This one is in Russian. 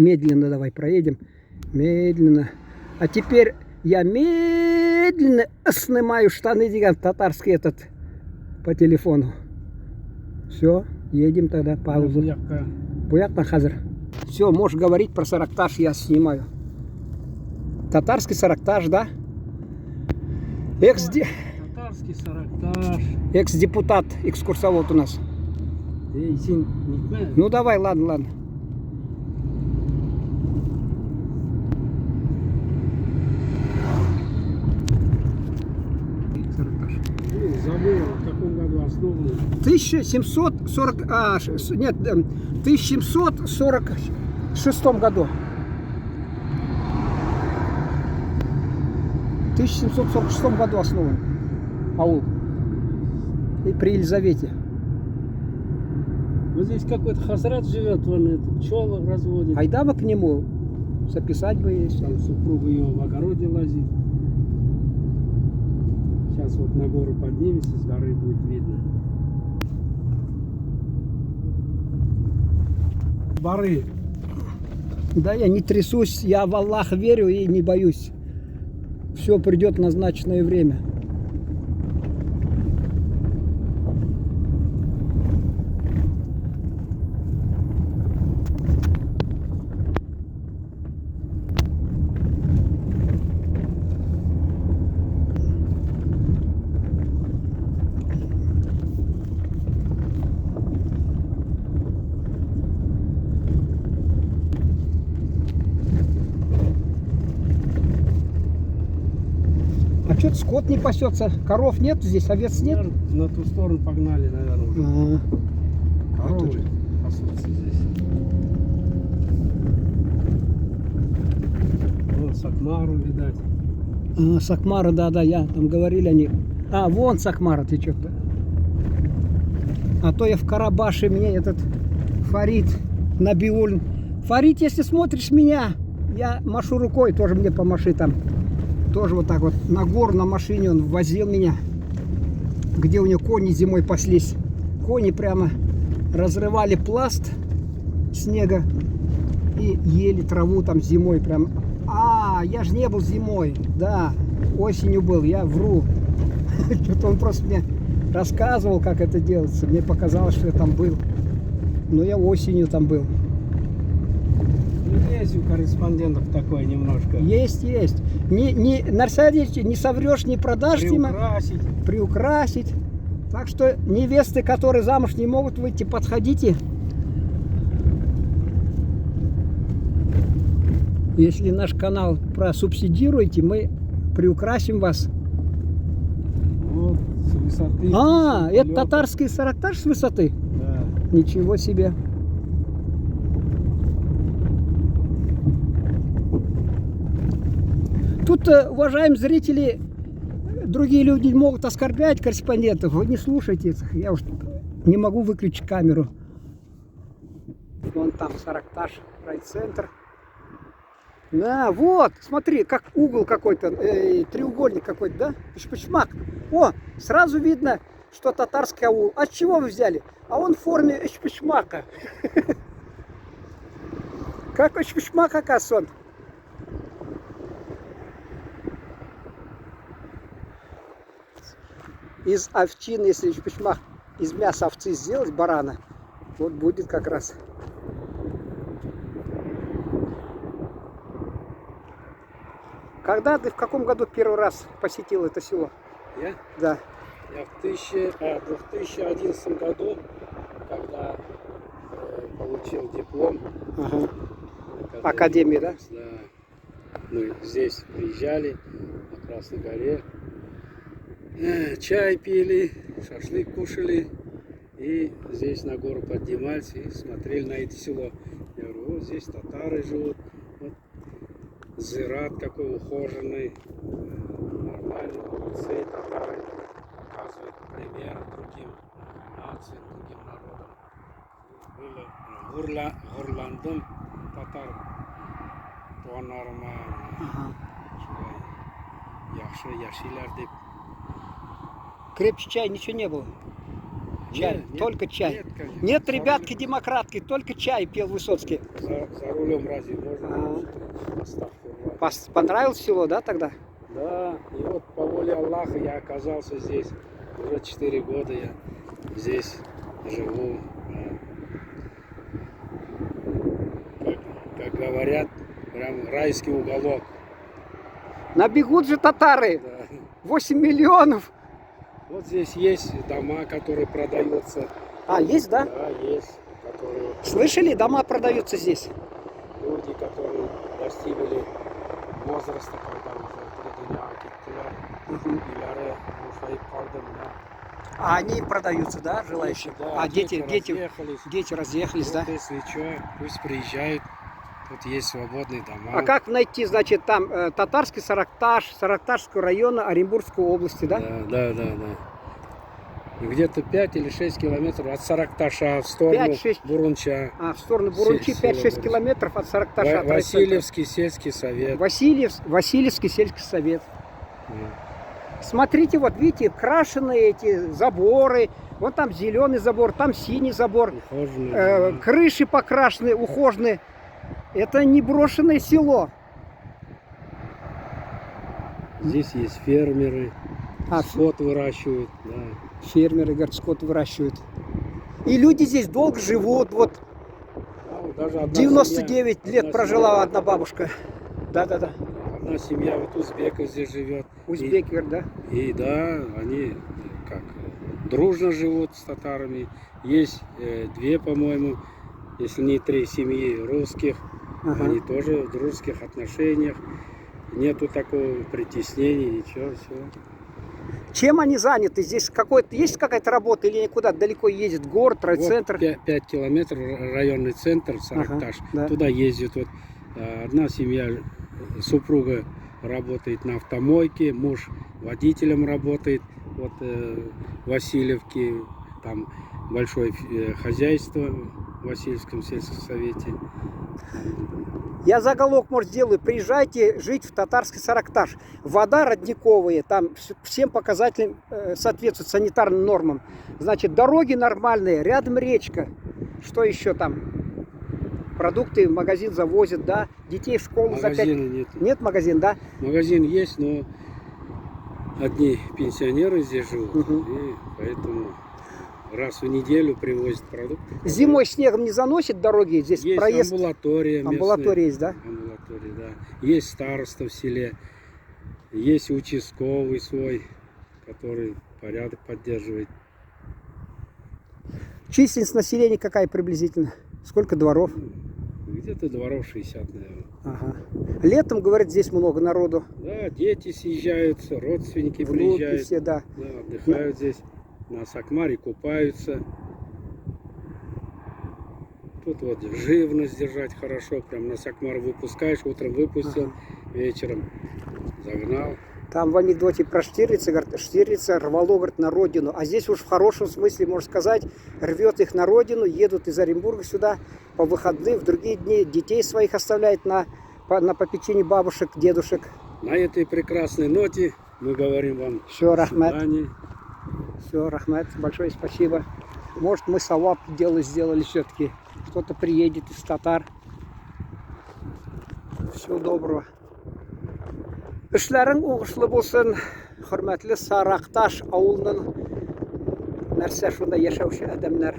медленно давай проедем. Медленно. А теперь я медленно снимаю штаны, диган, татарский этот, по телефону. Все, едем тогда, паузу. Буякна хазар. Все, можешь говорить про саракташ, я снимаю. Татарский саракташ, да? Татарский саракташ. Экс-депутат, экскурсовод у нас. Ну давай, ладно, ладно. Забыл, в каком году основан. 1740, нет, в 1746 году. В 1746 году основан аул. И при Елизавете. Вот здесь какой-то хазрат живет, он это, пчелы разводит. Айда к нему, записать бы есть. Там супруга его в огороде лазит. Сейчас вот на гору поднимемся, с горы будет видно. Бары. Да, я не трясусь, я в Аллаха верю и не боюсь. Все придет в назначенное время. А что-то скот не пасется, коров нет здесь, овец нет? На ту сторону погнали, наверное, уже. Коровы пасутся здесь. Вон Сакмару, видать. Сакмара, да, я там говорили они. Вон Сакмара течет, да? А то я в Карабаше, мне этот Фарид Набиуль. Фарид, если смотришь меня, я машу рукой, тоже мне помаши там. Тоже вот так вот на гору на машине он возил меня, где у него кони зимой паслись. Кони прямо разрывали пласт снега и ели траву там зимой прям. Я же не был зимой, да, осенью был, я вру. Что-то он просто мне рассказывал, как это делается. Мне показалось, что я там был. Но я осенью там был. Есть у корреспондентов такое немножко. Есть. Не соврешь, не продашь. Приукрасить. Так что невесты, которые замуж не могут выйти, подходите. Если наш канал просубсидируете, мы приукрасим вас. Вот, с высоты. Это татарский саракташ с высоты? Да. Ничего себе. Тут, уважаемые зрители, другие люди могут оскорблять корреспондентов. Вы не слушайте. Я уж не могу выключить камеру. Вон там Саракташ, райцентр. Да, вот, смотри, как угол какой-то, треугольник какой-то, да? Ишпышмак. Сразу видно, что татарский аул. А с чего вы взяли? А он в форме ишпышмака. Как ишпышмак, оказывается он. Из овчины, если ишпышмак из мяса овцы сделать, барана, вот будет как раз. Когда ты в каком году первый раз посетил это село? Я? Да. Я в 2011 году, когда получил диплом. Академии, да? Да. Мы здесь приезжали на Красной горе, чай пили, шашлык кушали, и здесь на гору поднимались и смотрели на это село. Я говорю, вот здесь татары живут, вот зират какой ухоженный, нормальный, молодцы, татары показывают пример другим нациям, другим народам. Было Гурландым татар туганнарыма яхшы яшилар деп. Крепче чай ничего не было. Чай, Нет, только чай. нет, конечно. Нет, За ребятки, рулем- демократки, только чай пел Высоцкий. За рулем разве можно? А. Астагфируллах. Понравилось село, да, тогда? Да, и вот по воле Аллаха я оказался здесь. Уже 4 года я здесь живу. Как говорят, прям райский уголок. Набегут же татары. Да. 8 миллионов. Вот здесь есть дома, которые продаются. А, есть, да? Да, есть. Которые Слышали, дома продаются здесь. люди, которые достигли возраста, когда уже dünya gittiler. İleri Urfa'yı kaldım ya. А они продаются, да, желающие? Да, А дети разъехались. разъехались, да? Вот если что, пусть приезжают. Тут есть свободные дома. А как найти, значит, там татарский Саракташ, Саракташского района Оренбургской области, да? Да. И где-то 5 или 6 километров от Саракташа в сторону 5-6. Бурунча. А, в сторону Бурунчи Село 5-6 Бурунчи. километров от Саракташа. от райцентра. Васильевский сельский совет. Васильевский сельский совет. Да. Смотрите, вот видите, крашеные эти заборы. Вон там зеленый забор, там синий забор. Ухоженные дома. Крыши покрашены, ухоженные. Это не брошенное село. Здесь есть фермеры, А, скот выращивают. Да. фермеры, говорят, скот выращивают. И люди здесь долго живут. Вот А вот даже одна 99 семья- лет одна прожила одна бабушка. Да-да-да. Одна семья вот узбеков здесь живет. Узбеки, говорят, да? И да, они как дружно живут с татарами. Есть две, по-моему, если не 3 семьи русских. Ага. Они тоже в дружеских отношениях. Нету такого притеснения, ничего, все. Чем они заняты? Здесь есть какая-то работа или никуда далеко ездит? Город, райцентр? 5 километров районный центр Саракташ. да. Туда ездят. Вот, одна семья, супруга работает на автомойке, муж водителем работает. Вот в Васильевке там большое хозяйство в Васильевском сельском совете. Я заголовок, может, сделаю. Приезжайте жить в татарский Саракташ. Вода родниковая, там всем показателям соответствует санитарным нормам. Значит, дороги нормальные, рядом речка. Что еще там? Продукты в магазин завозят, да? Детей в школу за 5... Магазина нет. Нет магазин, да? Магазин есть, но одни пенсионеры здесь живут. Мгм. И поэтому раз в неделю привозят продукты. Зимой снегом не заносит дороги? Здесь Есть проезд? амбулатория местная. Амбулатория есть, да? Амбулатория, да. Есть староста в селе, есть участковый свой, который порядок поддерживает. Численность населения какая приблизительно? Сколько дворов? Где-то дворов 60, наверное. Ага. Летом, говорят, здесь много народу. Да, дети съезжаются, родственники Внуки приезжают. все, да. Да, отдыхают здесь. На Сакмаре купаются. Тут вот живность держать хорошо. Прям на Сакмар выпускаешь, утром выпустил, вечером загнал. Там в анекдоте про Штирлица, говорят, Штирлица рвало, говорит, на родину. А здесь уж в хорошем смысле, можно сказать, рвет их на родину, едут из Оренбурга сюда по выходным, в другие дни детей своих оставляет на попечении бабушек, дедушек. На этой прекрасной ноте мы говорим вам Все, до Рахмет. свидания. Все, Рахмет, большое спасибо. Может, мы савап дело сделали все-таки. Кто-то приедет из татар. Всего доброго. Эшләрің уңышлы булсын, хөрмәтле Саракташ авылының нәрсә шунда яшәүче адәмнәр.